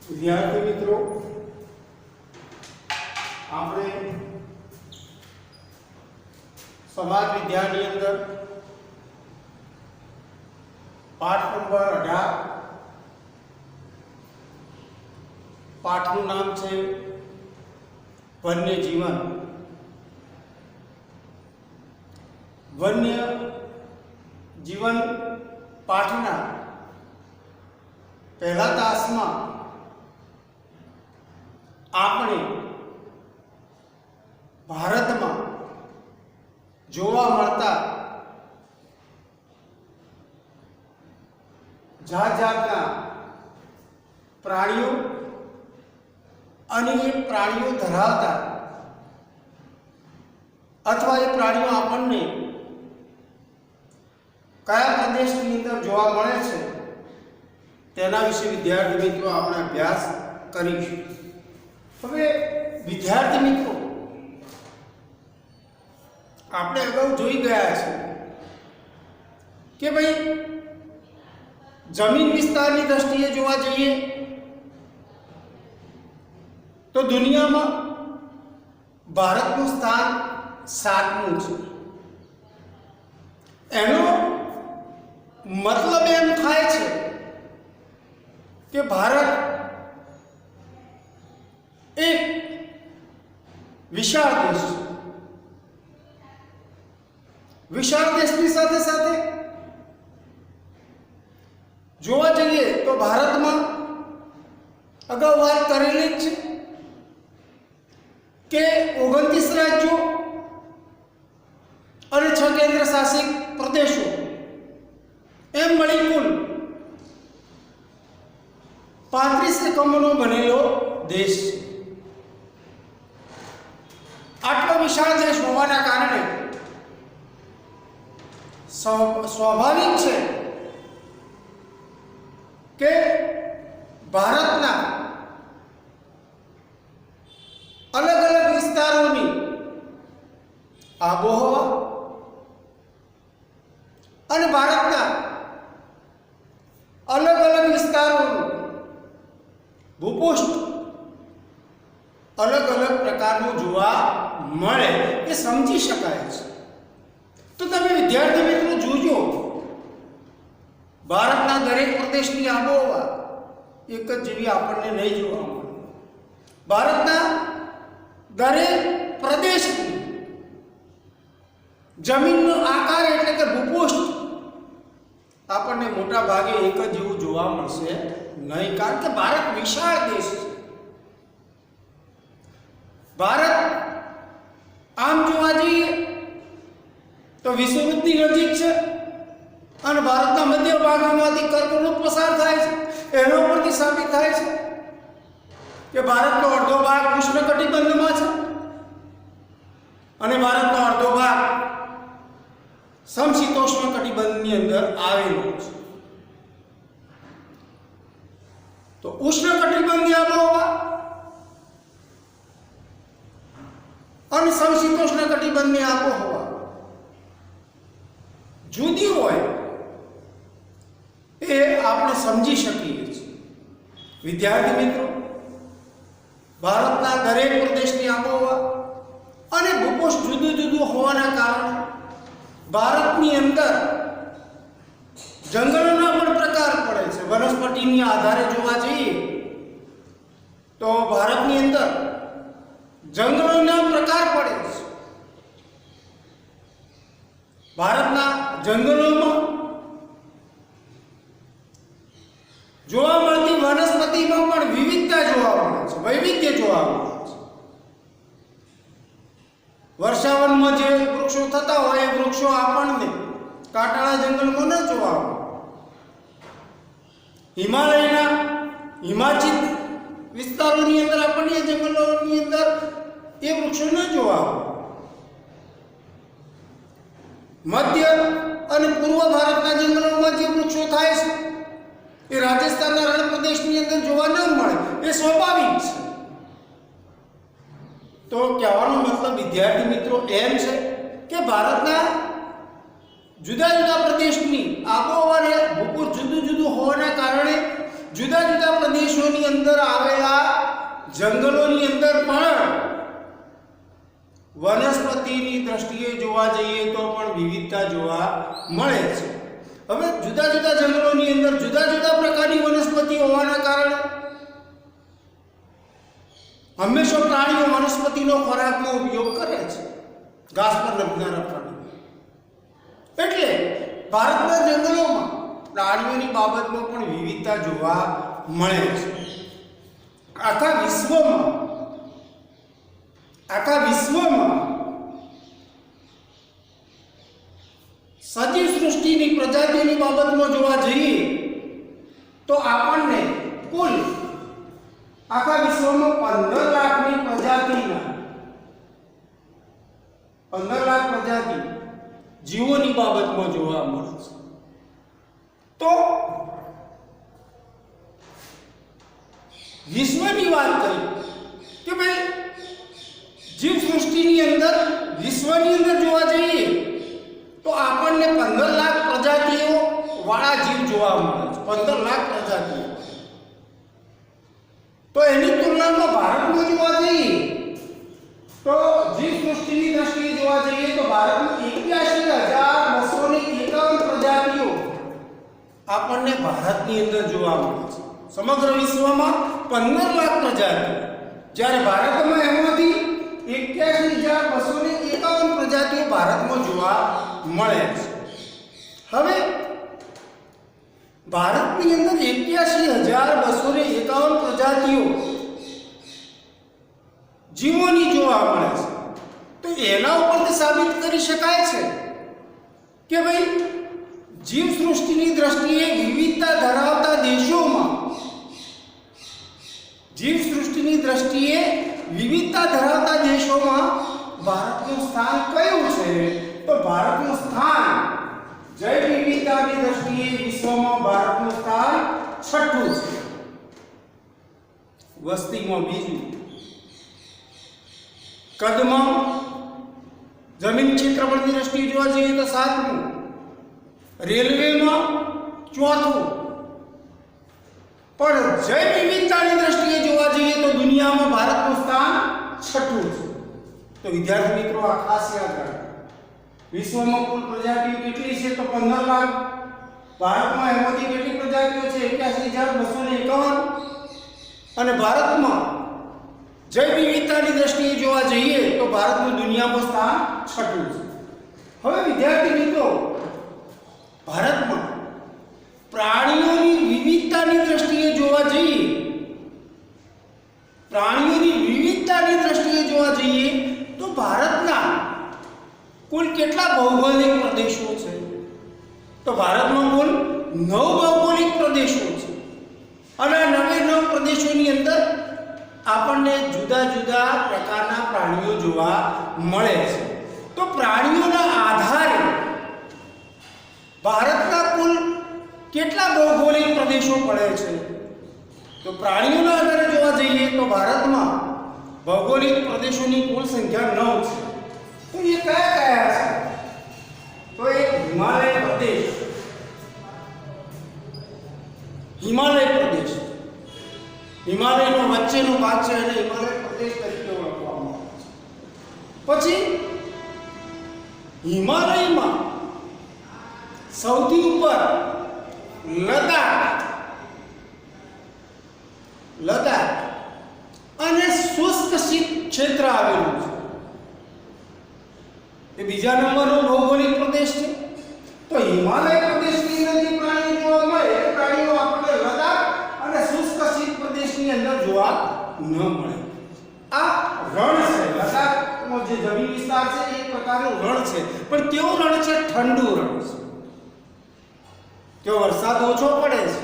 વિદ્યાર્થી મિત્રો, આપણે સમાજ વિદ્યાની અંદર પાઠ નંબર 18 પાઠનું નામ છે વન્ય જીવન. વન્ય જીવન પાઠના પહેલા તાસમાં આપણે ભારતમાં જોવા મળતા જાત જાતના પ્રાણીઓ અને એ પ્રાણીઓ ધરાવતા અથવા એ પ્રાણીઓ આપણને કયા પ્રદેશની અંદર જોવા મળે છે તેના વિશે વિદ્યાર્થી મિત્રો આપણે અભ્યાસ કરીશું. હવે વિદ્યાર્થી મિત્રો, આપણે અગાઉ જોઈ ગયા છે કે ભાઈ જમીન વિસ્તારની દ્રષ્ટિએ જોવા જઈએ તો દુનિયામાં ભારતનું સ્થાન 7મું છે. એનો મતલબ એમ થાય છે કે ભારત એક વિશાળ દેશ છે. વિશાળ દેશની સાથે સાથે જોવા જઈએ તો ભારતમાં અગાઉ વાત કરેલી જ છે કે 29 રાજ્યો અને 6 કેન્દ્ર શાસિત પ્રદેશો એમ મળી કુલ 35 એકમોનો બનેલો દેશ છે. આટલો વિશાળ દેશ હોવાના કારણે સ્વાભાવિક છે કે ભારતના અલગ અલગ વિસ્તારોની આબોહવા અને ભારતના અલગ અલગ વિસ્તારોનું ભૂપૃષ્ઠ અલગ અલગ પ્રકારનું જોવા મળે એ સમજી શકાય છે. તો તમે વિદ્યાર્થી મિત્રો જોજો, ભારતના દરેક પ્રદેશની આબોહવા એક જ જેવી આપણને નહીં જોવા મળે. ભારતના દરેક પ્રદેશની જમીનનો આકાર એટલે કે ભૂપૃષ્ઠ આપણને મોટા ભાગે એક જ જેવું જોવા મળશે નહીં, કારણ કે ભારત વિશાળ દેશ છે. ભારત આમ જોવા જઈએ તો વિષુવવૃત્તની નજીક છે અને ભારતના મધ્ય ભાગમાંથી કર્કવૃત્ત પસાર થાય છે. એના ઉપરથી સાબિત થાય છે કે ભારતનો અડધો ભાગ ઉષ્ણકટિબંધમાં છે અને ભારતનો અડધો ભાગ સમશીતોષ્ણ કટિબંધની અંદર આવેલો છે. તો ઉષ્ણકટિબંધીય આબોહવા અને સમશીતોષ્ણ કટિબંધની આબોહવા જુદી હોય એ આપણે સમજી શકીએ છીએ. વિદ્યાર્થી મિત્રો, ભારતના દરેક પ્રદેશની આબોહવા અને ભૂપૃષ્ઠ જુદું જુદું હોવાના કારણે ભારતની અંદર જંગલોના પણ પ્રકાર પડે છે. વનસ્પતિની આધારે જોવા જઈએ તો ભારતની અંદર જંગલોના પ્રકાર પડે છે. ભારતના જંગલોમાં જોવા મળતી વનસ્પતિમાં પણ વિવિધતા જોવા મળે છે, વૈવિધ્ય જોવા મળે છે. વર્ષાવનમાં જે વૃક્ષો થતા હોય એ વૃક્ષો આપણને કાંટાળા જંગલમાં ન જોવા મળે. હિમાલયના હિમાચિત વિસ્તારોની અંદર આપણને જંગલોની અંદર એ વૃક્ષો ન જોવા મળે. મધ્ય અને પૂર્વ ભારતના જંગલોમાં જે વૃક્ષો થાય છે એ રાજસ્થાનના રણ પ્રદેશની અંદર જોવા ન મળે. એ સ્વાભાવિક છે. તો કહેવાનો મતલબ વિદ્યાર્થી મિત્રો એમ છે કે ભારતના જુદા જુદા પ્રદેશની આબોહવા અને ભૂપૃષ્ઠ જુદું જુદું હોવાના કારણે જુદા જુદા પ્રદેશોની અંદર અંદર આવેલા જંગલોની અંદર પણ વનસ્પતિની દ્રષ્ટિએ જોવા જઈએ તો પણ વિવિધતા જોવા મળે છે. હવે જુદા જુદા જંગલોની અંદર જુદા જુદા પ્રકારની વનસ્પતિ હોવાના કારણે હંમેશા પ્રાણીઓ વનસ્પતિનો ખોરાકનો ઉપયોગ કરે છે, ઘાસ પર નભનારા પ્રાણીઓ. એટલે ભારતના જંગલોમાં પ્રાણીઓની બાબતમાં પણ વિવિધતા જોવા મળે છે. આખા વિશ્વમાં સજીવ સૃષ્ટિની પ્રજાતિઓની બાબતમાં જોવા જઈએ તો આપણને કુલ આખા વિશ્વમાં 15 લાખની પ્રજાતિના 15 લાખ પ્રજાતિ જીવોની બાબતમાં જોવા મળે છે. તો વિશ્વની વાત કરીએ કે ભાઈ જીવ સૃષ્ટિની અંદર વિશ્વની અંદર જોવા જઈએ તો આપણને 15 લાખ પ્રજાતિઓ વાળા જીવ જોવા મળે છે. 15 લાખ પ્રજાતિઓ. તો એની તુલનામાં ભારતમાં જોવા જઈએ તો જીવ સૃષ્ટિની દ્રષ્ટિએ જોવા જઈએ તો ભારતમાં 81,251 પ્રજાતિઓ આપણને ભારતની અંદર જોવા મળે છે. સમગ્ર વિશ્વમાં 15 લાખ પ્રજાતિઓ, જ્યારે ભારતમાં એમાંથી 81,251 પ્રજાતિઓ ભારતમાં જોવા મળે છે. હવે ભારતની અંદર 81,251 પ્રજાતિઓ જીવોની જોવા મળે છે. તો એના ઉપરથી સાબિત કરી શકાય છે કે ભાઈ જીવ સૃષ્ટિની દ્રષ્ટિએ વિવિધતા ધરાવતા દેશોમાં ભારતનું સ્થાન કયું છે? તો ભારતનું સ્થાન જૈવ વિવિધતાની દ્રષ્ટિએ વિશ્વમાં ભારતનું સ્થાન 6ઠું છે. વસ્તીમાં બીજું, કદમાં જમીન ક્ષેત્રફળની દ્રષ્ટિએ જોવા જઈએ તો 7મું, રેલવેમાં 4થું, પણ જૈવ વિવિધતાની દ્રષ્ટિએ જોવા જઈએ તો દુનિયામાં ભારતનું સ્થાન 6ઠું છે. તો વિદ્યાર્થી મિત્રો આ ખાસ યાદ રાખો. વિશ્વમાં કુલ પ્રજાતિઓ કેટલી છે? તો 15 લાખ. ભારતમાં એમાંથી કેટલી પ્રજાતિઓ છે? 81,251. અને ભારતમાં જૈવ વિવિધતાની દ્રષ્ટિએ જોવા જઈએ તો ભારતનું દુનિયામાં સ્થાન 6ઠું છે. હવે વિદ્યાર્થી મિત્રો, ભારતમાં પ્રાણીઓની વિવિધતાની દ્રષ્ટિએ જોવા જઈએ તો ભારતના કુલ કેટલા ભૌગોલિક પ્રદેશો છે? તો ભારતમાં કુલ 9 ભૌગોલિક પ્રદેશો છે. અને આ 9 પ્રદેશોની અંદર આપણને જુદા જુદા પ્રકારના પ્રાણીઓ જોવા મળે છે. તો પ્રાણીઓના આધારે ભારતના કુલ કેટલા ભૌગોલિક પ્રદેશો પડે છે? તો પ્રાણીઓના આધારે જોવા જઈએ તો ભારતમાં ભૌગોલિક પ્રદેશોની કુલ સંખ્યા 9 છે. તો એ કયા છે? તો એક હિમાલય પ્રદેશ, હિમાલયનો વચ્ચેનો ભાગ છે અને હિમાલય પ્રદેશ તરીકે ઓળખવામાં આવે છે. પછી હિમાલયમાં સૌથી ઉપર લદાખ અને શુષ્ક શીત ક્ષેત્ર આવેલું છે. એ બીજા નંબરનો ભૌગોલિક પ્રદેશ છે. તો હિમાલય પ્રદેશની અંદર જે પ્રાણીઓ જોવા મળે એ પ્રાણીઓ આપણને લદાખ અને શુષ્ક શીત પ્રદેશની અંદર જોવા ન મળે. આ રણ છે. લદાખનો જે જમીન વિસ્તાર છે એ એક પ્રકારનું રણ છે, પણ કેવું રણ છે? ઠંડુ રણ છે. ત્યાં વરસાદ ઓછો પડે છે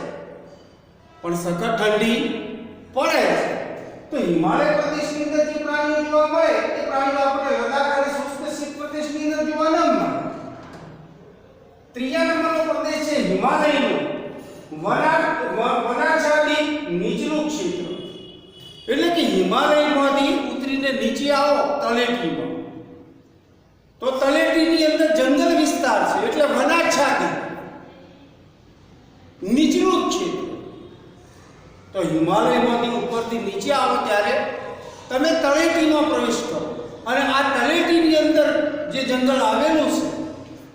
પણ સખત ઠંડી પડે છે. તો હિમાલય પ્રદેશની અંદર જે પ્રાણીઓ જોવા મળે એ પ્રાણીઓ આપણે લદાખ અને શુષ્ક શીત પ્રદેશની અંદર જોવા ન મળે. ત્રીજા નંબરનો પ્રદેશ છે હિમાલયનો વનાચ્છાદિત નીચલું ક્ષેત્ર. એટલે કે હિમાલયમાંથી ઉતરીને નીચે આવો તળેટીમાં, તો તળેટીની અંદર જંગલ વિસ્તાર છે એટલે વનાચ્છાદિત નીચલું ક્ષેત્ર. તો હિમાલયમાંથી ઉપરથી નીચે આવો ત્યારે તમે તળેટીમાં પ્રવેશ કરો અને આ તળેટીની અંદર જે જંગલ આવેલું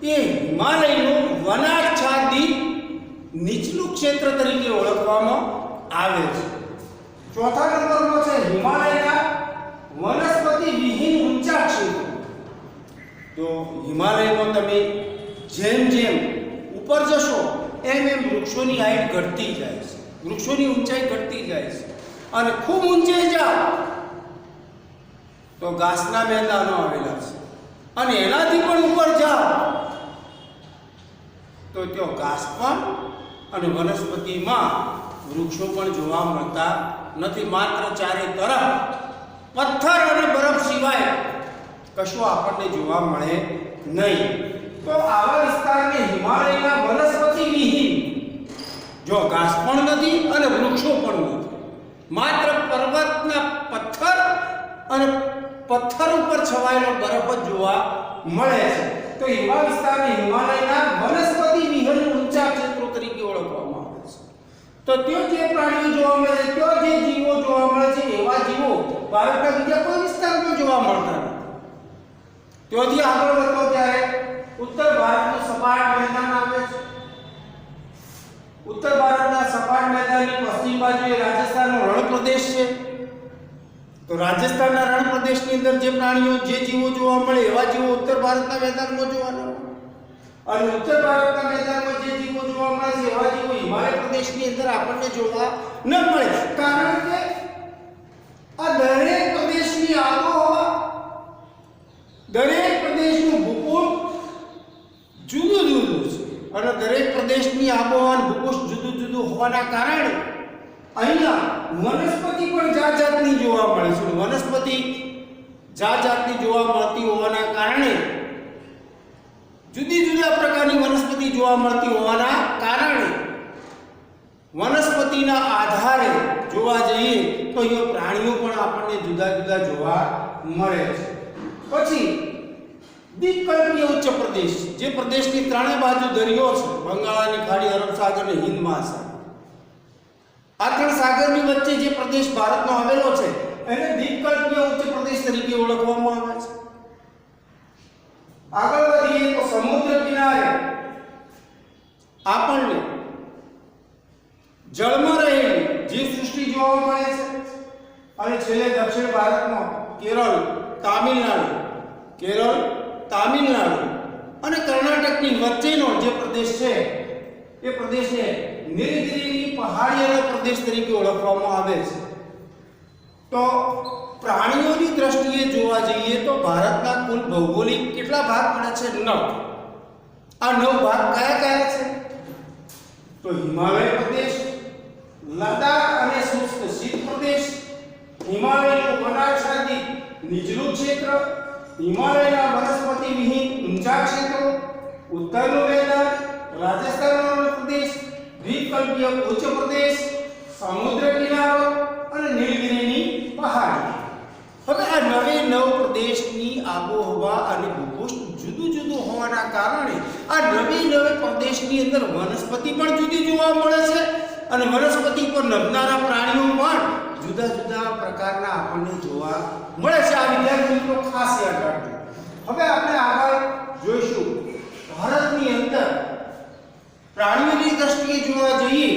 છે એ હિમાલયનું વનાચ્છાદિત નીચલું ક્ષેત્ર તરીકે ઓળખવામાં આવે છે. ચોથા નંબરમાં છે હિમાલયના વનસ્પતિ વિહીન ઊંચા ક્ષેત્રો. તો હિમાલયમાં તમે જેમ જેમ ઉપર જશો એમ એમ વૃક્ષોની હાઈટ ઘટતી જાય છે, વૃક્ષોની ઊંચાઈ ઘટતી જાય છે અને ખૂબ ઊંચે જાઓ તો ઘાસના મેદાનો આવેલા છે અને એનાથી પણ ઉપર જાઓ તો ત્યાં ઘાસ પણ અને વનસ્પતિમાં વૃક્ષો પણ જોવા મળતા નથી. માત્ર ચારે તરફ પથ્થર અને બરફ સિવાય કશું આપણને જોવા મળે નહીં. તો આવા વિસ્તારને હિમાલયના વનસ્પતિ વિહીન, જો ઘાસ પણ નથી અને વૃક્ષો પણ નથી, માત્ર પર્વતના પથ્થર અને પથ્થર ઉપર છવાયેલો બરફ જ જોવા મળે છે. તો એવા વિસ્તારને હિમાલયના વનસ્પતિ વિહીન ઊંચા ક્ષેત્રો તરીકે ઓળખવામાં આવે છે. તો ત્યાં જે પ્રાણીઓ જોવા મળે છે, ત્યાં જે જીવો જોવા મળે છે, એવા જીવો ભારતના બીજા કોઈ વિસ્તારમાં જોવા મળતા નથી. ત્યાંથી આગળ વધો ત્યારે ઉત્તર ભારતનું સપાટ મેદાન આવે છે. ઉત્તર ભારતના સપાટ મેદાનની પશ્ચિમ બાજુએ રાજસ્થાનનો રણ પ્રદેશ છે. તો રાજસ્થાનના રણ પ્રદેશની અંદર જે પ્રાણીઓ જે જીવો જોવા મળે એવા જીવો ઉત્તર ભારતના મેદાનમાં જોવા મળે અને ઉત્તર ભારતના મેદાનમાં જે જીવો જોવા મળે છે એવા જીવો હિમાલય પ્રદેશની અંદર આપણને જોવા ન મળે. કારણ કે આ દરેક પ્રદેશની આબોહવા, દરેક પ્રદેશનું ભૂગોળ જુદું જુદું છે અને દરેક પ્રદેશની આબોહવા અને ભૂગોળ જુદું જુદું હોવાના કારણે અહીંયા વનસ્પતિ પણ જાત જાતની જોવા મળે છે. વનસ્પતિ જાત જાતની જોવા મળતી હોવાના કારણે, જુદી જુદા પ્રકારની વનસ્પતિ જોવા મળતી હોવાના કારણે વનસ્પતિના આધારે જોવા જઈએ તો અહીંયા પ્રાણીઓ પણ આપણને જુદા જુદા જોવા મળે છે. પછી દ્વીપકલ્પીય ઉચ્ચ પ્રદેશ, જે પ્રદેશની ત્રણેય બાજુ દરિયો છે, બંગાળાની ખાડી, અરબ સાગર અને હિન્દ મહાસાગર. આ ત્રણ સાગરની વચ્ચે જે પ્રદેશ ભારતનો આવેલો છે એને દ્વીપકલ્પીય ઉચ્ચ પ્રદેશ તરીકે ઓળખવામાં આવે છે. આગળ વધીએ તો સમુદ્ર કિનારે આપણને જળમાં રહેલી જીવસૃષ્ટિ જોવા મળે છે અને છેલ્લે દક્ષિણ ભારતમાં કેરળ, તામિલનાડુ અને કર્ણાટકની વચ્ચેનો જે પ્રદેશ છે એ પ્રદેશને નીલગિરીની પહાડીઓનો પ્રદેશ તરીકે ઓળખવામાં આવે છે. તો પ્રાણીઓની દ્રષ્ટિએ જોવા જઈએ તો ભારતના કુલ ભૌગોલિક કેટલા ભાગ પડે છે? 9. આ 9 ભાગ કયા કયા છે? તો હિમાલય પ્રદેશ, લદ્દાખ અને શુષ્ક શીત પ્રદેશ, હિમાલયનું વનાચ્છાદિત નીચલું ક્ષેત્ર, હિમાલયના વનસ્પતિ વિહીન ઊંચા ક્ષેત્રો, ઉત્તરનું મેદાન, રાજસ્થાનનો રણ પ્રદેશ, દ્વીપકલ્પીય ઉચ્ચ પ્રદેશ, સમુદ્ર કિનારો અને નીલગિરીની પહાડી. હવે આ 9 પ્રદેશની આબોહવા અને ભૂગોળ જુદું જુદું હોવાના કારણે આ 9 પ્રદેશની અંદર વનસ્પતિ પણ જુદી જોવા મળે છે અને વનસ્પતિ પર નભનારા પ્રાણીઓ પણ જુદા જુદા પ્રકારના આપણને જોવા મળે છે. આ વિદ્યાર્થી મિત્રો ખાસ યાદ રાખજો. હવે આપણે આગળ જોઈશું ભારતની અંદર પ્રાણીઓની દ્રષ્ટિએ જોવા જઈએ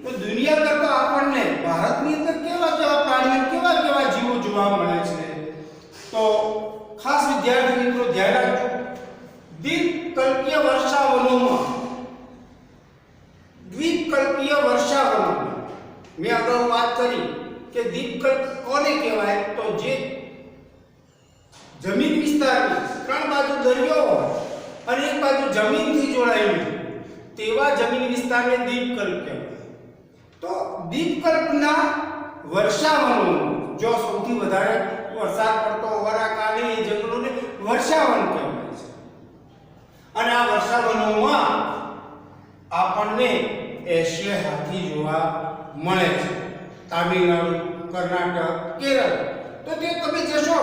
તો દુનિયા કરતા આપણને ભારતની અંદર કેવા કેવા પ્રાણીઓ, કેવા કેવા જીવો જોવા મળે છે. તો ખાસ વિદ્યાર્થી મિત્રો ધ્યાન રાખજો. દ્વીપકલ્પીય વર્ષાવનો મેં અગાઉ વાત કરી કે દ્વીપકલ્પ કોને કહેવાય? તો જે જમીન વિસ્તારની ત્રણ બાજુ દરિયો હોય અને એક બાજુ જમીનથી જોડાયેલું તેવા જમીન વિસ્તારને દ્વીપકલ્પ કહેવાય. તો દ્વીપકલ્પના વર્ષાવનો, જો સૌથી વધારે વરસાદ પડતો હોવાના કારણે એ જંગલોને વર્ષાવન કહેવાય છે અને આ વર્ષાવનોમાં આપણને એશિય હાથી જોવા મળે છે. તામિલનાડુ, કર્ણાટક, કેરળ. તો તે તમે જશો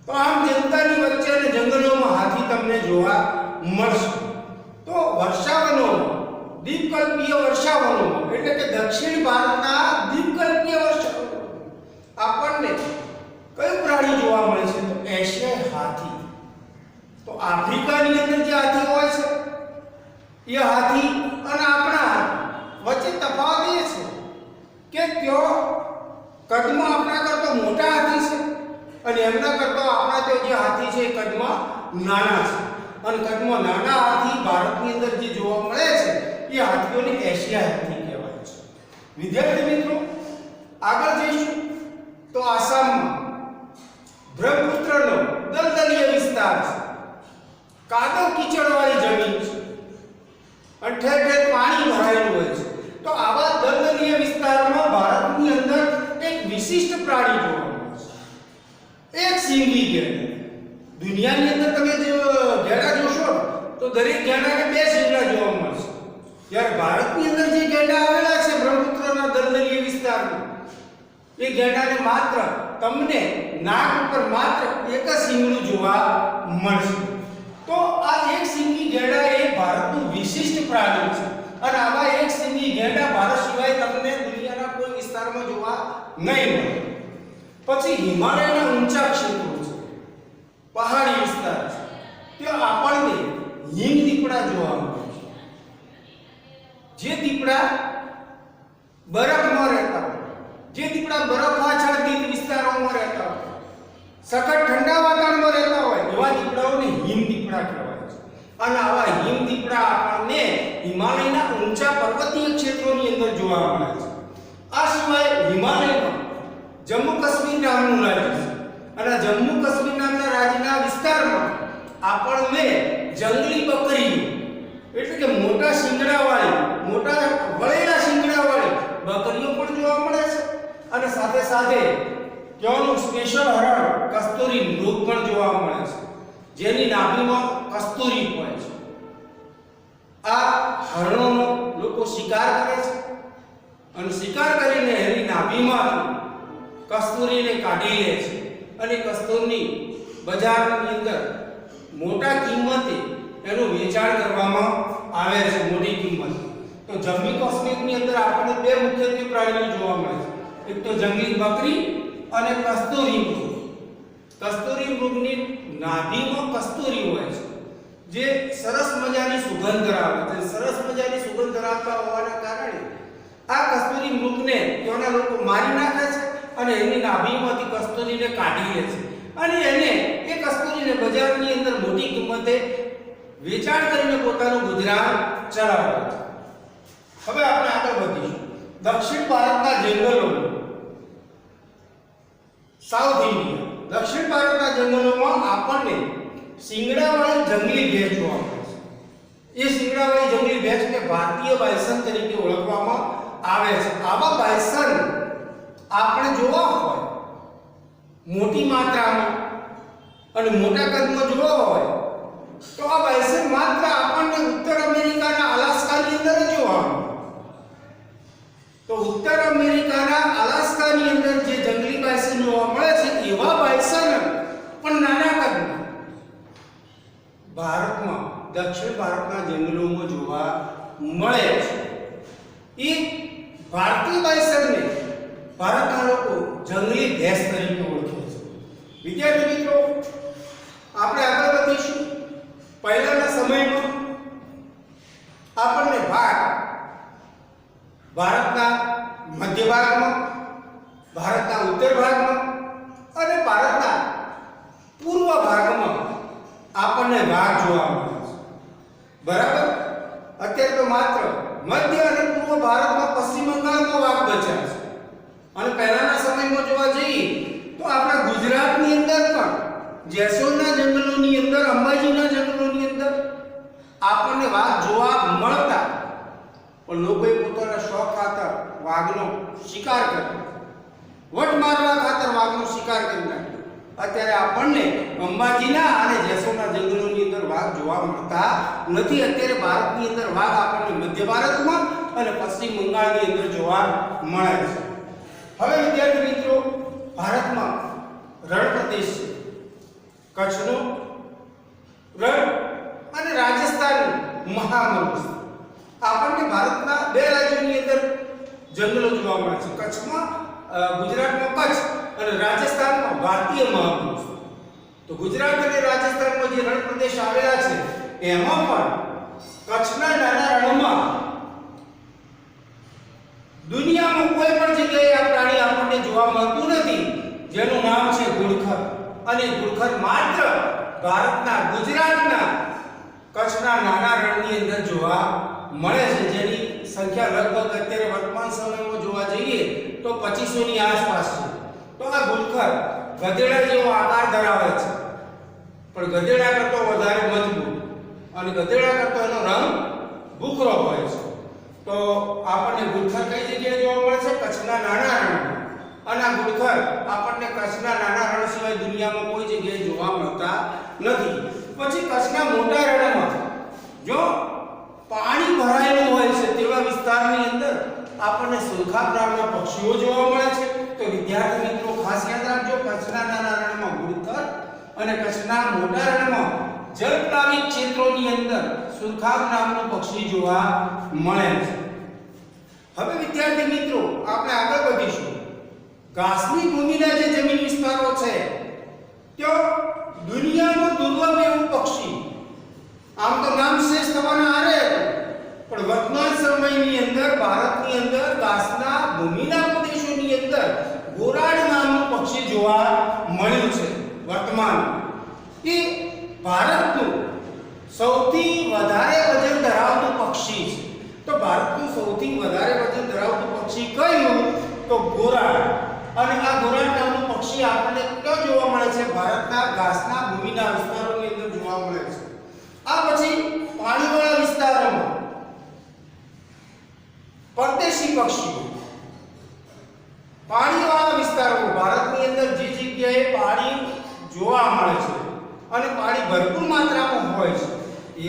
તો આમ જનતાની વચ્ચે અને જંગલોમાં હાથી તમને જોવા મળશે. તો વર્ષાવનો દ્વીપકલ્પીય વર્ષાવનોમાં, એટલે કે દક્ષિણ ભારતના દ્વીપકલ્પીય વર્ષાવનોમાં આપણને કયું પ્રાણી જોવા મળે છે? તો એશિયાઈ હાથી. તો આફ્રિકાની અંદર જે હાથી હોય છે એ હાથી અને આપણા હાથી વચ્ચે તફાવત એ છે કે ત્યાં કદમાં આપણા કરતા મોટા હાથી છે અને એમના કરતા આપણા ત્યાં જે હાથી છે એ કદમાં નાના છે. અને કદમાં નાના હાથી ભારતની અંદર જે જોવા મળે છે એ હાથીઓને એશિયાઈ હાથી કહેવાય છે. વિદ્યાર્થી મિત્રો, આગળ જઈશું તો આસામમાં બ્રહ્મપુત્રનો દલદલીય વિસ્તાર છે, કાદવ કીચડવાળી જમીન છે અને ઠેર ઠેર પાણી ભરાયેલું હોય છે. તો આવા દલદલીય વિસ્તારમાં ભારતની અંદર એક વિશિષ્ટ પ્રાણી જોવા મળે છે, એક સિંગી ગેંડા. દુનિયાની અંદર તમે જો ગેંડા જોશો તો દરેક ગેંડાને બે શીંગડા જોવા મળશે. જ્યારે ભારતની અંદર જે ગેંડા આવેલા છે બ્રહ્મપુત્રના દલદલીય વિસ્તારમાં, એ ગેંડાને માત્ર તમને નાક ઉપર માત્ર એક જ શીંગડું જોવા મળશે. તો આ એક શીંગી ગેંડા એ ભારતનું વિશિષ્ટ પ્રાણી છે અને આવા એક શીંગી ગેંડા ભારત સિવાય તમને દુનિયાના કોઈ વિસ્તારમાં જોવા નહીં મળે. પછી હિમાલયના ઊંચા ક્ષેત્રો છે, પહાડી વિસ્તાર છે, ત્યાં આપણને હિમ દીપડા જોવા મળે છે. જે દીપડા બરફમાં રહેતા હોય, જે દીપડા બરફ આચ્છાદિત વિસ્તારોમાં રહેતા હોય, સખત ઠંડા વાતાવરણમાં રહેતા હોય, એવા દીપડાઓને હિમ દીપડા કહેવાય છે. અને આવા હિમ દીપડા આપણને હિમાલયના ઊંચા પર્વતીય ક્ષેત્રોની અંદર જોવા મળે છે. આ સિવાય હિમાલયમાં જમ્મુ કાશ્મીર નામનું રાજ્ય છે અને જમ્મુ કાશ્મીર નામના રાજ્યના વિસ્તારમાં આપણને જંગલી બકરીઓ, એટલે કે મોટા શિંગડાવાળી, મોટા વળેલા શિંગડાવાળી બકરીઓ પણ જોવા મળે છે. અને સાથે સાથે ત્યાંનું સ્પેશિયલ હરણ કસ્તુરી મૃગ પણ જોવા મળે છે, જેની નાભીમાં કસ્તુરી હોય છે. આ હરણોનો લોકો શિકાર કરે છે અને શિકાર કરીને એની નાભીમાંથી કસ્તુરીને કાઢી લે છે અને કસ્તુરની બજારની અંદર મોટા કિંમતે એનું વેચાણ કરવામાં આવે છે, મોટી કિંમત. તો જમ્મુ કાશ્મીરની અંદર આપણને બે મુખ્યત્વે પ્રાણીઓ જોવા મળે છે, એક તો જંગલી બકરી અને કસ્તુરી મૃગ. કસ્તુરી મૃગની નાભીમાં કસ્તુરી હોય છે, જે સરસ મજાની સુગંધ ધરાવે છે. સરસ મજાની સુગંધ ધરાવતા હોવાના કારણે આ કસ્તુરી મૃગને તેઓના લોકો મારી નાખે છે અને એની નાભીમાંથી કસ્તુરીને કાઢી લે છે અને એને એ કસ્તુરીને બજારની અંદર મોટી કિંમતે વેચાણ કરીને પોતાનું ગુજરાન ચલાવે છે. હવે આપણે આગળ વધીશું. દક્ષિણ ભારતના જંગલોમાં, સાઉથ ઇન્ડિયા, દક્ષિણ ભારતના જંગલોમાં આપણને શિંગડાવાળી જંગલી ભેંસ જોવા મળે છે. એ શિંગડાવાળી જંગલી ભેંસને ભારતીય બાયસન તરીકે ઓળખવામાં આવે છે. આવા બાયસન આપણે જોવા હોય મોટી માત્રામાં અને મોટા કદમાં જોવા હોય તો આ બાયસન માત્ર આપણને ઉત્તર અમેરિકાના અલાસ્કાની અંદર જોવા મળે. તો ઉત્તર અમેરિકાના અલાસ્કાની અંદર જે જંગલી બાયસન જોવા મળે છે, એવા બાયસન પણ નાના કદના ભારતમાં, દક્ષિણ ભારતના જંગલોમાં જોવા મળે છે. એ ભારતીય બાયસનને ભારતના લોકો જંગલી ભેંસ તરીકે ઓળખે છે. વિદ્યાર્થી મિત્રો, આપણે આગળ વધીશું. પહેલાના સમયમાં આપણને ભારતના મધ્ય ભાગમાં, ભારતના ઉત્તર ભાગમાં અને ભારતના પૂર્વ ભાગમાં આપણને વાઘ જોવા મળે છે. બરાબર? અત્યારે તો માત્ર મધ્ય અને પૂર્વ ભારતમાં પશ્ચિમ બંગાળમાં વાઘ બચ્યા છે. અને પહેલાના સમયમાં જોવા જઈએ તો આપણા ગુજરાતની અંદર પણ જેસોરના જંગલોની અંદર, અંબાજીના જંગલોની અંદર આપણને વાઘ જોવા મળતા, પણ લોકોએ પોતાના શોખ ખાતર વાઘનો શિકાર કર્યો, વટ મારવા ખાતર વાઘનો શિકાર કરી નાખ્યો. અત્યારે આપણને અંબાજીના અને જેસોરના જંગલોની અંદર વાઘ જોવા મળતા નથી. અત્યારે ભારતની અંદર વાઘ આપણને મધ્ય ભારતમાં અને પશ્ચિમ બંગાળની અંદર જોવા મળે છે. હવે વિદ્યાર્થી મિત્રો, ભારતમાં રણ પ્રદેશ છે, કચ્છનો રણ અને રાજસ્થાનનું મહામરુભૂમિ. આપણને ભારતના બે રાજ્યોની અંદર જંગલો જોવા મળે છે. કચ્છમાં ગુજરાતમાં કચ્છ અને રાજસ્થાનમાં ભારતીય મહાપુરુષ. તો ગુજરાત અને રાજસ્થાનમાં જે રણ પ્રદેશ આવેલા છે એમાં પણ કચ્છના નાના રણમાં દુનિયામાં કોઈ પણ જગ્યાએ આ પ્રાણી આપણને જોવા મળતું નથી, જેનું નામ છે ઘુડખર. અને ઘુડખર માત્ર ભારતના ગુજરાતના કચ્છના નાના રણની અંદર જોવા મળે છે, જેની સંખ્યા લગભગ અત્યારે વર્તમાન સમયમાં જોવા જઈએ તો 2500 ની આસપાસ છે. તો આ ઘુડખર ગધેડા જેવો આકાર ધરાવે છે, પણ ગધેડા કરતાં વધારે મજબૂત અને ગધેડા કરતાં એનો રંગ ભૂખરો હોય છે. તો આપણને ઘુડખર કઈ જગ્યાએ જોવા મળે છે? કચ્છના નાના રણમાં. અને આ ઘુડખર આપણને કચ્છના નાના રણ સિવાય દુનિયામાં કોઈ જગ્યાએ જોવા મળતા નથી. પછી કચ્છના મોટા રણમાં જો પાણી ભરાયેલું હોય છે તેવા વિસ્તારની અંદર આપણને સુરખાબ નામના પક્ષીઓ જોવા મળે છે. તો વિદ્યાર્થી મિત્રો ખાસ યાદ રાખજો, કચ્છના નાના રણમાં ઘુડખર અને કચ્છના મોટા રણમાં જલપ્લાવિત ક્ષેત્રોની અંદર સુરખાબ નામનું પક્ષી જોવા મળે છે. હવે વિદ્યાર્થી મિત્રો આપણે આગળ વધીશું. ઘાસની ભૂમિના જે જમીન વિસ્તારો છે ત્યાં દુનિયામાં દુર્લભ એવું પક્ષી, આમ તો નામ શેષ થવાના આરે પણ વર્તમાન સમયની અંદર ભારતની અંદર ઘાસના ભૂમિના પ્રદેશોની અંદર ગોરાડ નામનું પક્ષી જોવા મળ્યું છે. વર્તમાન એ ભારતનું સૌથી વધારે વજન ધરાવતું પક્ષી છે. તો ભારતનું સૌથી વધારે વજન ધરાવતું પક્ષી કયું? તો ગોરાડ. અને આ ગોરાડ નામનું પક્ષી આપણને ક્યાં જોવા મળે છે? ભારતના ઘાસના ભૂમિના વિસ્તારોની અંદર જોવા મળે છે. આ પછી પાણીવાળા વિસ્તારોમાં પરદેશી પક્ષીઓ. પાણીવાળા વિસ્તારોમાં ભારતની અંદર જે જગ્યાએ પાણી જોવા મળે છે અને પાણી ભરપૂર માત્રામાં હોય છે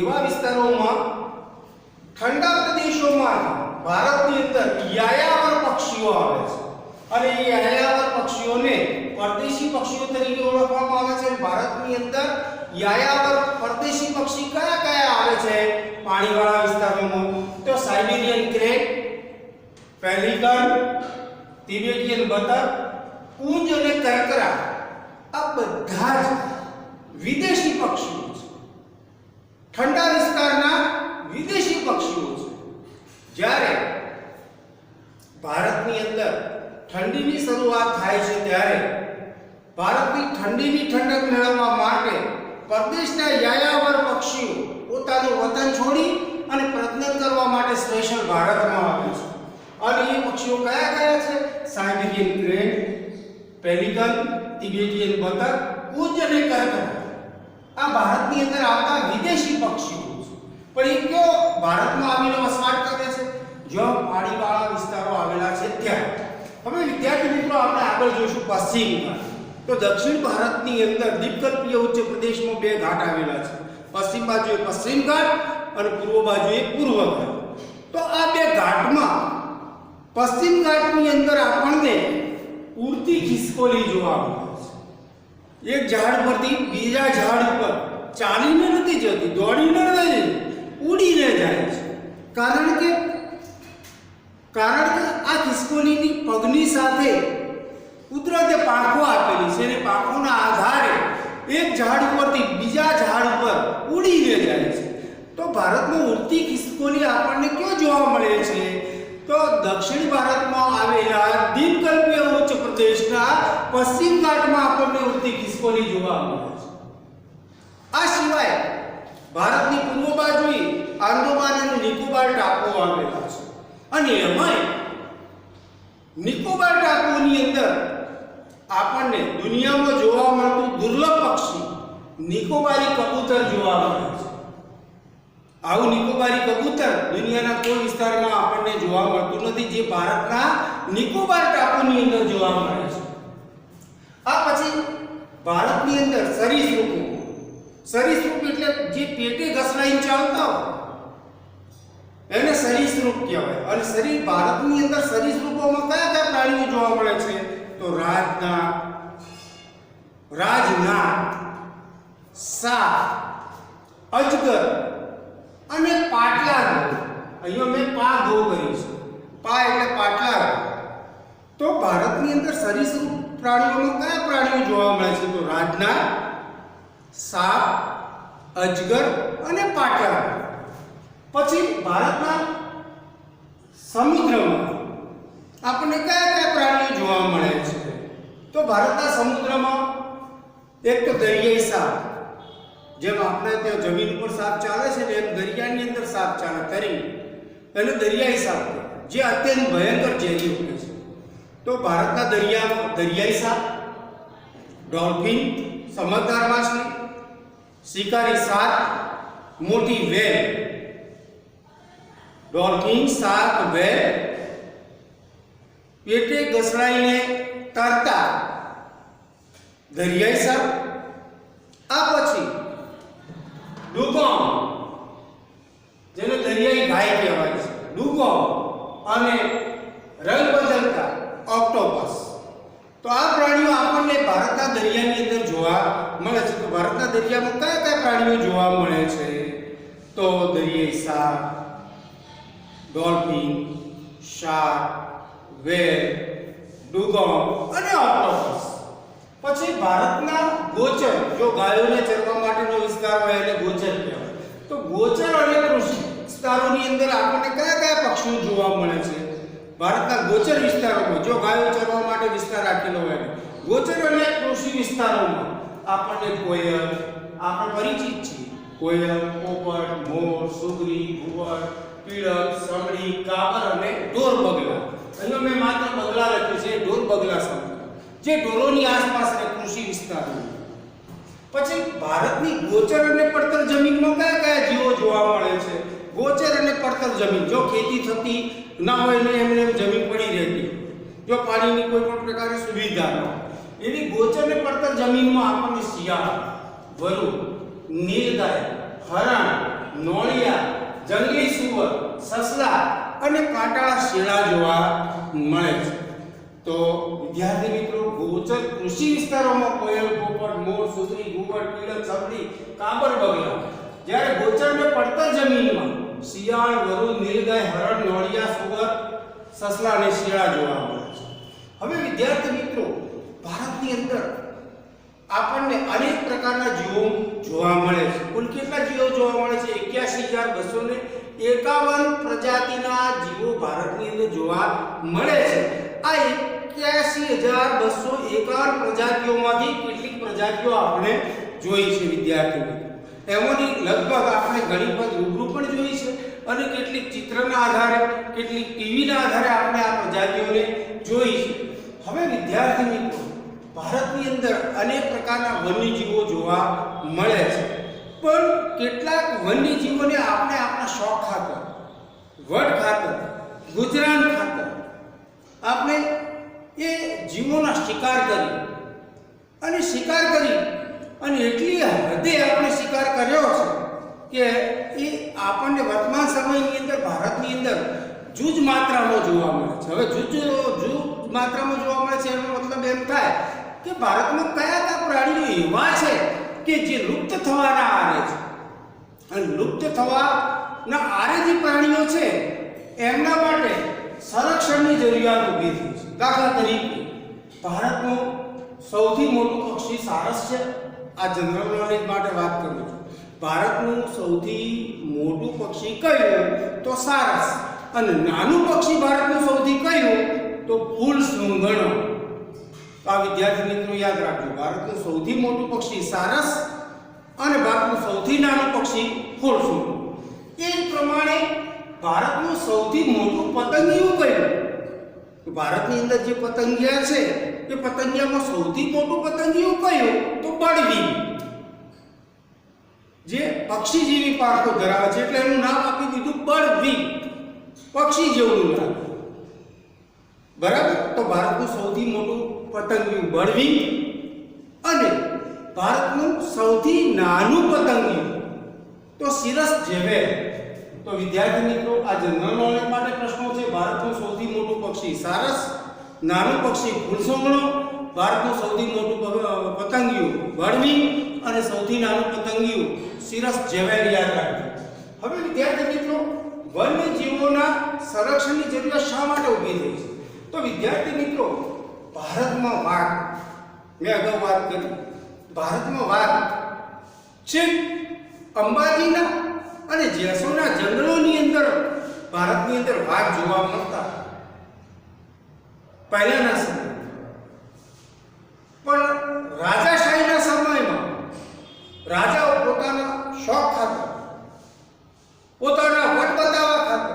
એવા વિસ્તારોમાં ઠંડા પ્રદેશોમાં ભારતની અંદર યાયાવર પક્ષીઓ આવે છે. અને એ યાયાવર પક્ષીઓને પરદેશી પક્ષીઓ તરીકે ઓળખવામાં આવે છે. ભારતની અંદર યાયાવર પરદેશી પક્ષી કયા કયા આવે છે પાણીવાળા વિસ્તારોમાં? તો સાઇબેરિયન ક્રેન, પેલિકન, તિબેટિયન બતક, કુંજ અને કરકરા આ બધા જ વિદેશી પક્ષીઓ છે. ઠંડા વિસ્તારના વિદેશી પક્ષીઓ છે. જ્યારે ભારતની અંદર ઠંડીની શરૂઆત થાય છે ત્યારે ભારતની ઠંડીની ઠંડક મેળવવા માટે પરદેશના યાયાવર પક્ષીઓ પોતાનું વતન છોડી અને પ્રજનન કરવા માટે સ્પેશિયલ ભારતમાં આવે છે. અને એ પક્ષીઓ કયા કયા છે? સાઇબેરિયન ક્રેન, પેલિકન, તિબેટિયન બતક, કુંજ અને કરકરા આ ભારતની અંદર આવતા વિદેશી પક્ષીઓ છે. પણ એ કયો ભારતમાં આવીને વસવાટ કરે છે? જો પાણીવાળા વિસ્તારો આવેલા છે ત્યાં. હવે વિદ્યાર્થી મિત્રો આપણે આગળ જોઈશું પશ્ચિમ ઘાટ. તો દક્ષિણ ભારતની અંદર દ્વીપકલ્પીય ઉચ્ચ પ્રદેશમાં બે ઘાટ આવેલા છે. પશ્ચિમ બાજુએ પશ્ચિમ ઘાટ અને પૂર્વ બાજુએ પૂર્વ ઘાટ. તો આ બે ઘાટમાં પશ્ચિમ ઘાટની અંદર આપણને ઉડતી ખિસકોલી જોવા મળે છે. એક ઝાડ પરથી બીજા ઝાડ ઉપર ચાલીને નથી જતી, દોડીને નથી, ઉડીને જાય છે. કારણ કે આ ખિસકોલીની પગની સાથે કુદરતે પાંખો આપેલી છે અને પાંખોના આધારે એક ઝાડ ઉપરથી બીજા ઝાડ ઉપર ઉડીને જાય છે. તો ભારતમાં ઉડતી ખિસકોલી આપણને ક્યાં જોવા મળે છે? તો દક્ષિણ ભારતમાં આવેલા દ્વીપકલ્પીય ઉચ્ચ પ્રદેશના પશ્ચિમ ઘાટમાં આપણને ઉડતી ખિસકોલી જોવા મળે છે. આ સિવાય ભારતની પૂર્વ બાજુએ આંદોમાન અને નિકોબાર ટાપુઓ આવેલા છે. અને એમાંય નિકોબાર ટાપુઓની અંદર આપણને દુનિયામાં જોવા મળતું દુર્લભ પક્ષી નિકોબારી કબૂતર જોવા મળે છે. આવું નિકોબારી કબૂતર દુનિયાના કોઈ વિસ્તારમાં આપણને જોવા મળતું નથી, જે ભારતના નિકોબાર ટાપુની અંદર જોવા મળે છે. આ પછી ભારતની અંદર સરીસૃપો. સરીસૃપ એટલે જે પેટે ઘસડાઈને ચાલતા હોય એને સરીસૃપ કહેવાય. અને ભારતની અંદર સરીસૃપોમાં કયા કયા પ્રાણીઓ જોવા મળે છે? તો રાજનાગ, સાપ, અજગર અને પાટલા. અહીંયા મેં પા ગો કરી છે. પા એટલે પાટલા. તો ભારતની અંદર સરીસૃપ પ્રાણીઓમાં કયા પ્રાણીઓ જોવા મળે છે? તો રાજના, સાપ, અજગર અને પાટલા. પછી ભારતના સમુદ્રમાં આપણને કયા કયા પ્રાણીઓ જોવા મળે છે? તો ભારતના સમુદ્રમાં એક તો દરિયાઈ સાપ, જેમ આપણે ત્યાં જમીન ઉપર સાપ ચાલે છે ને એમ દરિયાની અંદર સાપ ચાલે, તરી એને દરિયાઈ સાપ, જે અત્યંત ભયંકર ઝેરી હોય છે. તો ભારતના દરિયામાં દરિયાઈ સાપ, ડોલ્ફિન, સમજદાર માછલી, શિકારી સાપ, મોટી વેલ, ડોલ્ફિન, શાર્ક, વેલ, પેટે ઘસડાઈને તરતા દરિયાઈ સાપ. આ પછી ડુગોંગ, જેને દરિયાઈ ગાય કહેવાય છે, ડુગોંગ, અને રંગ બદલતા ઓક્ટોપસ. તો આ પ્રાણીઓ આપણને ભારતના દરિયાની અંદર જોવા મળે છે. તો ભારતના દરિયામાં કયા કયા પ્રાણીઓ જોવા મળે છે? તો દરિયાઈ સાપ, ડોલ્ફિન, શાર્ક, વેલ, ડુગોંગ અને ઓક્ટોપસ. પછી ભારતના ગોચર, જો ગાયોને ચરવા માટેનો વિસ્તાર હોય એટલે ગોચર કહેવાય. તો ગોચર અને કૃષિ વિસ્તારોની અંદર આપણને કયા કયા પક્ષીઓ જોવા મળે છે? ભારતના ગોચર વિસ્તારોમાં, જો ગાયો ચરવા માટે વિસ્તાર રાખેલો હોય, ગોચર અને કૃષિ વિસ્તારોમાં આપણને કોયલ, આપણે પરિચિત છીએ, કોયલ, પોપટ, મોર, સુગરી, ઘુવડ, પીળક, સમડી, કાબર અને ઢોર બગલા. અહીંયા મેં માત્ર બગલા લખ્યું છે, ઢોર બગલા સમજો, જે ઢોરોની આસપાસ અને કૃષિ વિસ્તારો. પછી ભારતની ગોચર અને પડતર જમીનમાં કયા કયા જીવો જોવા મળે છે? ગોચર અને પડતર જમીન, જો ખેતી થતી ના હોય ને એમને એમ જમીન પડી રહેતી, જો પાણીની કોઈ પણ પ્રકારની સુવિધા ન હોય, એવી ગોચર અને પડતર જમીનમાં આપણને શિયાળ, વરુ, નીલગાય, હરણ, નોળિયા, જંગલી સુવર, સસલા અને કાંટાળા શેળા જોવા મળે છે. તો વિદ્યાર્થી મિત્રો, ગોચર કૃષિ વિસ્તારોમાં કોયલ, પોપટ, મોર, સુગરી, ઘુવડ, પીળક, સમડી, કાબર, બગલા. જ્યારે ગોચર અને પડતર જમીનમાં શિયાળ, વરુ, નીલગાય, હરણ, નોળિયા, સુવર, સસલા અને શેળા જોવા મળે છે. હવે વિદ્યાર્થી મિત્રો, ભારતની અંદર આપણને અનેક પ્રકારના જીવો જોવા મળે છે. કુલ કેટલા જીવો જોવા મળે છે? 81,251 પ્રજાતિના જીવો ભારતની અંદર જોવા મળે છે. આ 81,251 પ્રજાતિઓમાંથી કેટલીક પ્રજાતિઓ આપણે જોઈ છે વિદ્યાર્થી મિત્રો. એમાંની લગભગ આપણે ઘણી બધી રૂબરૂ પણ જોઈ છે અને કેટલીક ચિત્રના આધારે, કેટલીક ટીવીના આધારે આપણે આ પ્રજાતિઓને જોઈ છે. હવે વિદ્યાર્થી મિત્રો, ભારતની અંદર અનેક પ્રકારના વન્યજીવો જોવા મળે છે, પણ કેટલાક વન્યજીવોને આપણે આપણા શોખ ખાતર, વડ ખાતર, ગુજરાન ખાતર આપણે એ જીવોના શિકાર કરી અને એટલી હદે આપણે શિકાર કર્યો છે કે એ આપણને વર્તમાન સમયની અંદર ભારતની અંદર જૂજ માત્રામાં જોવા મળે છે. હવે જૂજ માત્રામાં જોવા મળે છે એનો મતલબ એમ થાય કે ભારતમાં કયા કયા પ્રાણીઓ એવા છે કે જે લુપ્ત થવાના આરે છે, અને લુપ્ત થવાના આરે જે પ્રાણીઓ છે એમના માટે સંરક્ષણની જરૂરિયાત ઊભી થઈ છે. દાખલા તરીકે ભારતનું સૌથી મોટું પક્ષી સારસ છે. આ જનરલ નોલેજ માટે વાત કરું છું. ભારતનું સૌથી મોટું પક્ષી કયું? તો સારસ. અને નાનું પક્ષી ભારતનું સૌથી કયું? તો ફૂલ સૂંઘણો. આ વિદ્યાર્થી મિત્રો યાદ રાખજો, ભારતનું સૌથી મોટું પક્ષી સારસ અને ભારતનું સૌથી નાનું પક્ષી ફૂલ સૂંઘણો. એ પ્રમાણે ભારતનું સૌથી મોટું પતંગિયું કયું? તો ભારતની અંદર જે પતંગિયા છે એ પતંગિયામાં સૌથી મોટું પતંગિયું કયું? તો બળવી, જે પક્ષી જેવી પાંખો ધરાવે છે એટલે એનું નામ આપી દીધું બળવી, પક્ષી જેવું નામ. બરાબર. તો ભારતનું સૌથી મોટું પતંગિયું બળવી અને ભારતનું સૌથી નાનું પતંગિયું તો સિરસ જેવેલ. તો વિદ્યાર્થી મિત્રો, આ જનરલ નોલેજ માટે પ્રશ્નો છે. ભારતનું સૌથી મોટું પક્ષી સારસ, નાનું પક્ષી ફૂલસૂંઘણો, ભારતનું સૌથી મોટું પતંગિયું બળવી અને સૌથી નાનું પતંગિયું સિરસ જેવેલ. યાદ રાખજો. હવે વિદ્યાર્થી મિત્રો, વન્યજીવોના સંરક્ષણની જરૂરિયાત શા માટે ઊભી થઈ છે? તો વિદ્યાર્થી મિત્રો, ભારતમાં વાઘ, મેં અગાઉ વાત કરી, ભારતમાં વાઘ છેક અંબાજીના અને જેસોરના જંગલોની અંદર ભારતની અંદર વાઘ જોવા મળતા પહેલાના સમય. પણ રાજાશાહીના સમયમાં રાજાઓ પોતાના શોખ ખાતર, પોતાના વટ બતાવવા ખાતર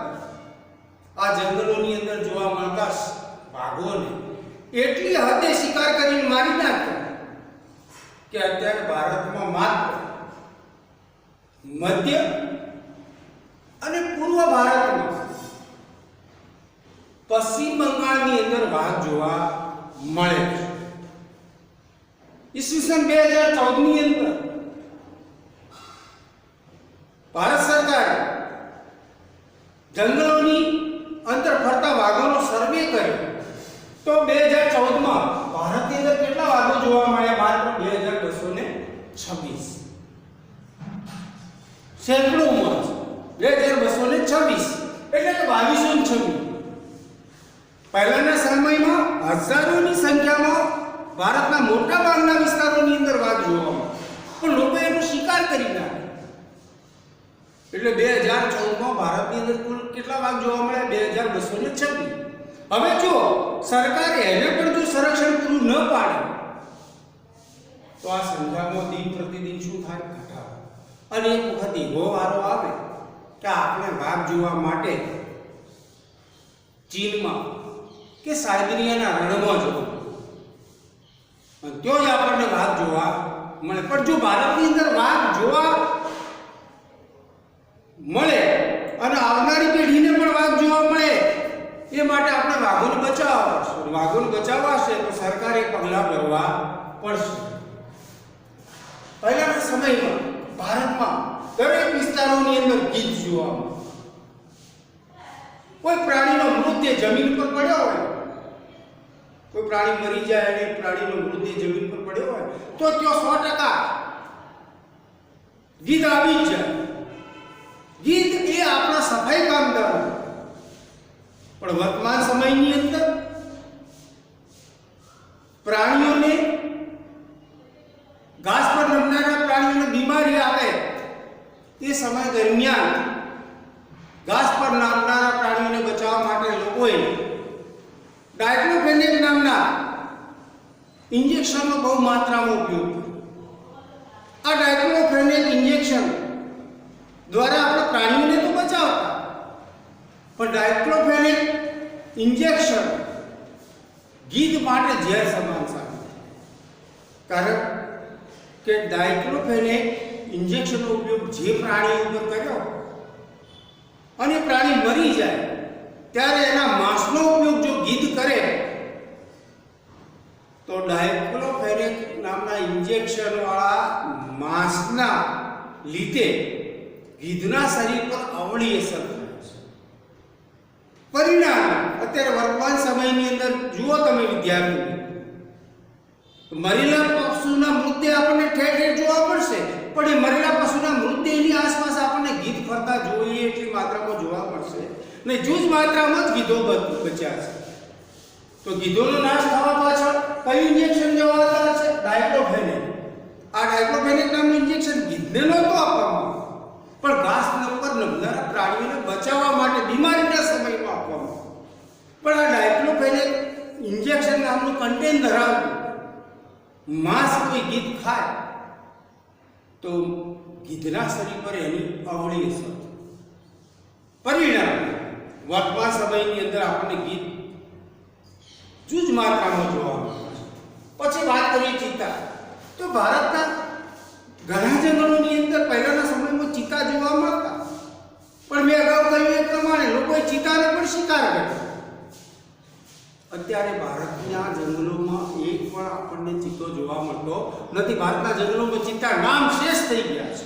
આ જંગલોની અંદર જોવા મળતા વાઘોને એટલી હદે શિકાર કરીને મારી નાખ્યા કે અત્યારે ભારતમાં માત્ર મધ્ય અને પૂર્વ ભારતમાં પશ્ચિમ બંગાળની અંદર વાઘ જોવા મળે છે. ઈસવીસન 2014 ની અંદર ભારત સરકારે જંગલોની અંદર ફરતા વાઘોનો સર્વે કર્યો તો 2014 માં ભારતની અંદર કેટલા વાઘો જોવા મળ્યા? માત્ર 2226. સેંકડોમાં 2226 એટલે કે 2226. પહેલાના સમયમાં હજારોની સંખ્યામાં ભારતના મોટા ભાગના વિસ્તારોની અંદર વાઘ જોવા મળે, પણ લોકો એનો શિકાર કરી નાખે. એટલે 2014 માં ભારતની અંદર કુલ કેટલા વાઘ જોવા મળ્યા? 2226. હવે જો સરકારે એને પણ જો સંરક્ષણ પૂરું ન પાડે તો આ સંખ્યામાં દિન પ્રતિદિન શું થાય? ઘટાડો. અને એક વખત એવો વારો આવે કે આપણે વાઘ જોવા માટે ચીનમાં કે સાઇબેરિયાના રણમાં જવું, અને ત્યાં જ આપણને વાઘ જોવા મળે. પણ જો ભારતની અંદર વાઘ જોવા મળે અને આવનારી પેઢીને પણ વાઘ જોવા મળે એ માટે આપણે વાઘોને બચાવવા પડશે. વાઘોને બચાવવા છે તો સરકારે પગલાં ભરવા પડશે. પહેલાના સમયમાં ભારતમાં દરેક વિસ્તારોની અંદર ગીધ જોવા મળે. કોઈ પ્રાણીનો મૃતદેહ જમીન પર પડ્યો હોય, કોઈ પ્રાણી મરી જાય અને પ્રાણીનો મૃતદેહ જમીન પર પડ્યો હોય તો ત્યાં 100% ગીધ આવી જ જાય. ગીધ એ આપણા સફાઈ કામદારો. પણ વર્તમાન સમયની અંદર પ્રાણીઓને, ઘાસ પર રમનારા પ્રાણીઓને બીમારી આવે તે સમય દરમિયાન ઘાસ પર રમનારા પ્રાણીઓને બચાવવા માટે લોકોએ ડાયક્લોફેનેક નામના ઇન્જેક્શનનો બહુ માત્રામાં ઉપયોગ કર્યો. આ ડાયક્લોફેનેક ઇન્જેક્શન દ્વારા આપણે પ્રાણીઓને તો બચાવતા, પણ ડાયક્લોફેનેક ઇન્જેક્શન ગીધ માટે ઝેર સમાન સાબિત. કારણ કે ડાયક્લોફેનેક ઇન્જેક્શનનો ઉપયોગ જે પ્રાણી ઉપર કર્યો અને પ્રાણી મરી જાય ત્યારે એના માંસનો ઉપયોગ જો ગીધ કરે તો ડાયક્લોફેનેક નામના ઇન્જેક્શન વાળા માંસના લીધે ગીધના શરીર પર અવળી અસર થાય છે. પરિણામ અત્યારે વર્તમાન સમયની અંદર જુઓ તમે વિદ્યાર્થીઓ, મરેલા પશુના મૃતદેહ આપણને ઠેર ઠેર જોવા મળશે, પણ એ મરેલા પશુના મૃતદેહની આસપાસ આપણને ગીધ ફરતા જોઈએ એટલી માત્રામાં જોવા મળશે ને જૂજ માત્રામાં જ ગીધો બચ્યા છે. તો ગીધોનો નાશ થવા પાછળ કયું ઇન્જેક્શન જવાબદાર છે? ડાયક્લોફેનેક. આ ડાયક્લોફેનેક નામનું ઇન્જેક્શન ગીધને નહોતું આપવામાં, પણ ઘાસ પર નમનારા પ્રાણીઓને બચાવવા માટે બીમારીના સમયમાં આપવામાં. પણ આ ડાયક્લોફેનેક ઇન્જેક્શન નામનું કન્ટેન્ટ ધરાવતું માંસ કોઈ ગીધ ખાય તો ગીધના શરીર પર એની અવળી અસર. પરિણામ વર્તમાન સમયની અંદર આપણને ગીધ જૂજ માત્રામાં જોવા મળે છે. પછી વાત કરીએ ચિત્તા, તો ભારતના ઘણા જંગલોની અંદર પહેલાના સમયમાં ચિત્તા જોવા મળતા, પણ મેં અગાઉ કહ્યું એ પ્રમાણે લોકોએ ચિત્તાને પણ શિકાર કર્યો. અત્યારે ભારતના જંગલોમાં એક પણ આપણને ચિત્તો જોવા મળતો નથી. ભારતના જંગલોમાં ચિત્તા નામ શેષ થઈ ગયા છે.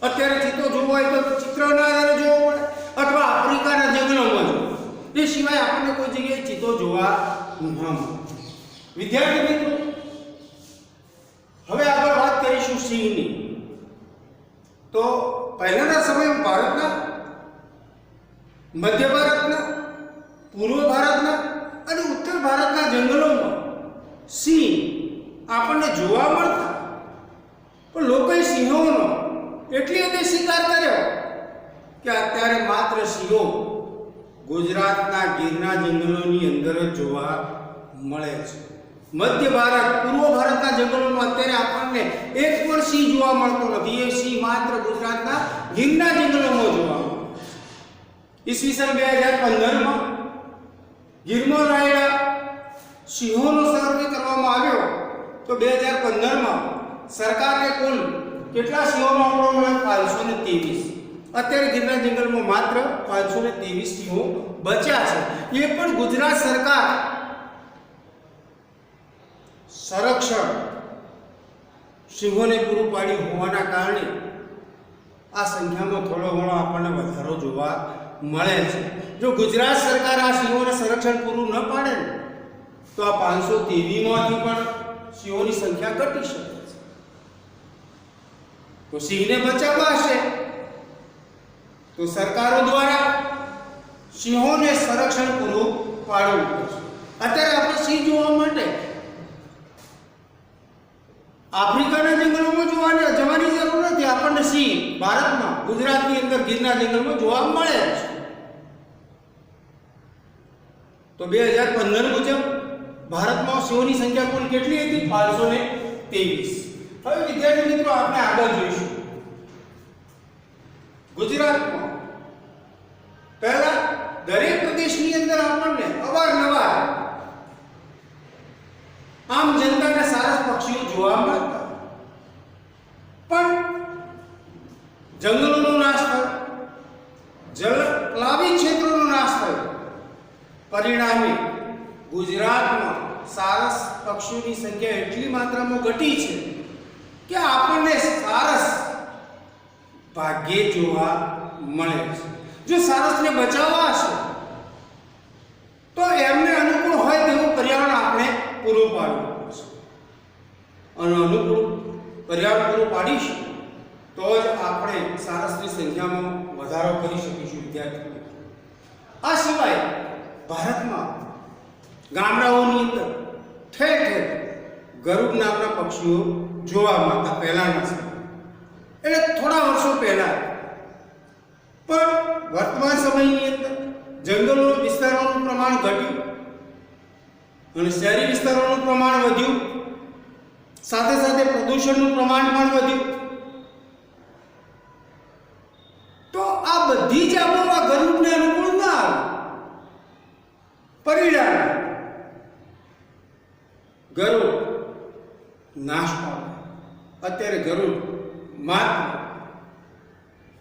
અત્યારે ચિત્તો જોવો હોય તો ચિત્રના આધારે જોવો પડે અથવા આફ્રિકાના જંગલોમાં જોવો, એ સિવાય આપણને કોઈ જગ્યાએ ચિત્તો જોવા ન મળે. વિદ્યાર્થી મિત્રો, હવે આગળ વાત કરીશું સિંહની. તો પહેલાના સમયમાં ભારતના મધ્ય ભારતના, પૂર્વ ભારતના અને ઉત્તર ભારતના જંગલોમાં સિંહ આપણને જોવા મળતા, પણ લોકોએ સિંહોનો એટલી હદે શિકાર કર્યો કે અત્યારે માત્ર સિંહો ગુજરાતના ગીરના જંગલોની અંદર જ જોવા મળે છે. મધ્ય ભારત, પૂર્વ ભારતના જંગલોમાં અત્યારે આપણને એક પણ સિંહ જોવા મળતો નથી. એ સિંહ માત્ર ગુજરાતના ગીરના જંગલોમાં જોવા મળે. ઈસવીસન 2015માં ગીરમાં રહેલા સિંહોનો સર્વે કરવામાં આવ્યો તો 2015માં સરકારને કુલ કેટલા સિંહોનો આંકડો મળ્યો? 523. અત્યારે ગીરના જંગલમાં માત્ર 523 સિંહો બચ્યા છે. એ પણ ગુજરાત સરકાર સંરક્ષણ સિંહોને પૂરું પાડ્યું હોવાના કારણે આ સંખ્યામાં થોડો ઘણો આપણને વધારો જોવા મળે છે. જો ગુજરાત સરકાર આ સિંહોને સંરક્ષણ પૂરું ન પાડે ને તો આ 523 માંથી પણ સિંહોની સંખ્યા ઘટી શકે છે. તો સિંહને બચાવવા હશે તો સરકારો દ્વારા સિંહોને સંરક્ષણ પૂરું પાડવું પડશે. અત્યારે આપણે સિંહ જોવા માટે આફ્રિકાના જંગલોમાં જવાની જરૂર નથી. આપણને સિંહ ભારતમાં, ગુજરાતની અંદર ગીરના જંગલમાં જોવા મળે છે. તો 2015 મુજબ ભારતમાં સિંહોની સંખ્યા કુલ કેટલી હતી? 523. હવે વિદ્યાર્થી મિત્રો આપણે આગળ જોઈશું. ગુજરાતમાં પહેલા દરેક પ્રદેશની અંદર આપણને અવારનવાર આમ જનતાના સારસ પક્ષીઓ જોવા મળતા, પણ જંગલોનો નાશ થયો, જલપ્લાવી ક્ષેત્રોનો નાશ થયો. પરિણામે ગુજરાતમાં સારસ પક્ષીઓની સંખ્યા એટલી માત્રામાં ઘટી છે કે આપણને સારસ ભાગ્યે જોવા મળે છે. જો સારસને બચાવવા હશે તો એમને અનુકૂળ હોય તેવું પર્યાવરણ આપણે પૂરું પાડવું પડશે. અને અનુકૂળ પર્યાવરણ પૂરું પાડીશું તો જ આપણે સારસની સંખ્યામાં વધારો કરી શકીશું. વિદ્યાર્થી મિત્રો, આ સિવાય ભારતમાં ગામડાઓની અંદર ઠેર ઠેર ગરુડ નામના પક્ષીઓ જોવા મળતા પહેલાના સમય, એટલે થોડા વર્ષો પહેલા. પણ વર્તમાન સમયની અંદર જંગલોના વિસ્તારોનું પ્રમાણ ઘટ્યું અને શહેરી વિસ્તારોનું પ્રમાણ વધ્યું, સાથે સાથે પ્રદૂષણનું પ્રમાણ પણ વધ્યું. તો આ બધી જ આબોહવા ગરુડને અનુકૂળ ના આવે. પરિણામે ગરુડ નાશ પામે. અત્યારે ગરુડ માત્ર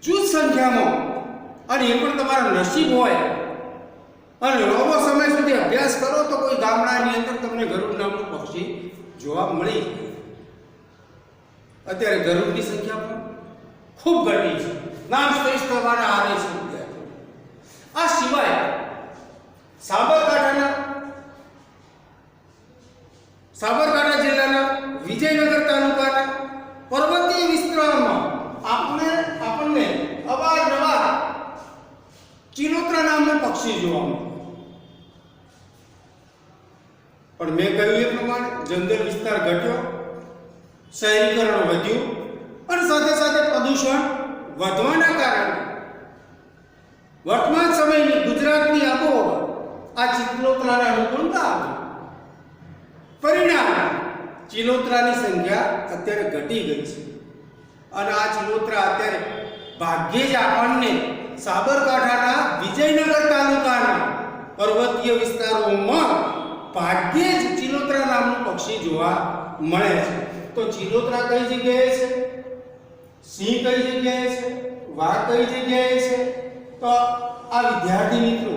જૂથ સંખ્યામાં, અને એ પણ તમારા નસીબ હોય અને લાંબો સમય સુધી અભ્યાસ કરો તો કોઈ ગામડાની અંદર તમને ગરુડ નામનું પક્ષી જોવા મળી જાય. અત્યારે ગરુડની સંખ્યા પણ ખૂબ ઘટી છે. નામ શ્રેષ્ઠ તમારા આવે છે. આ સિવાય સાબરકાંઠા જિલ્લાના વિજયનગર તાલુકાના પર્વતીય વિસ્તારોમાં આપણને અવારનવાર ચિલોત્રા નામનું પક્ષી જોવા મળે. પણ મેં કહ્યું એ પ્રમાણે જંગલ વિસ્તાર ઘટ્યો, શહેરીકરણ વધ્યું અને સાથે સાથે પ્રદૂષણ વધવાના કારણે વર્તમાન સમયની ગુજરાતની આબોહવા આ ચિલોત્રાને અનુકૂળ ના આવી. પરિણામે ચિલોત્રાની સંખ્યા અત્યારે ઘટી ગઈ છે. અને આ ચિલોત્રા અત્યારે ભાગ્યે જ આપણને સાબરકાંઠાના વિજયનગર તાલુકાના પર્વતીય વિસ્તારોમાં ભાગ્યે જ ચિલોત્રા નામનું પક્ષી જોવા મળે છે. તો ચિલોત્રા કઈ જગ્યાએ છે? સિંહ કઈ જગ્યાએ છે? વાઘ કઈ જગ્યાએ છે? તો આ વિદ્યાર્થી મિત્રો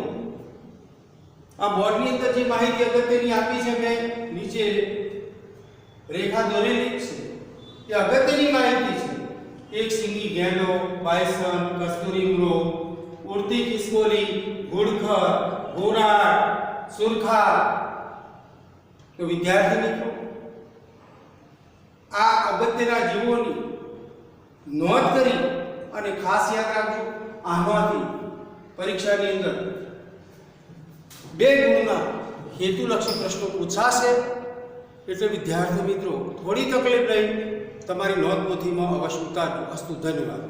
આ બોર્ડની અંદર જે માહિતી અગત્યની આપી છે મેં નીચે રેખા દોરેલી છે, એ અગત્યની માહિતી છે. એક સિંગી ગેંડો, બાયસન, કસ્તુરી મૃગ, ઉડતી ખિસકોલી, ઘુડખર, ઘોરાડ, સુરખા. તો વિદ્યાર્થી મિત્રો આ અગત્યના જીવોની નોંધ કરી અને ખાસ યાદ રાખજો, આમાંથી પરીક્ષાની અંદર 2 ગુણના હેતુલક્ષી પ્રશ્નો પૂછાશે. એટલે વિદ્યાર્થી મિત્રો થોડી તકલીફ લઈ તમારી નોંધપોથીમાં અવશ્ય ઉતારજો. અસ્તુ, ધન્યવાદ.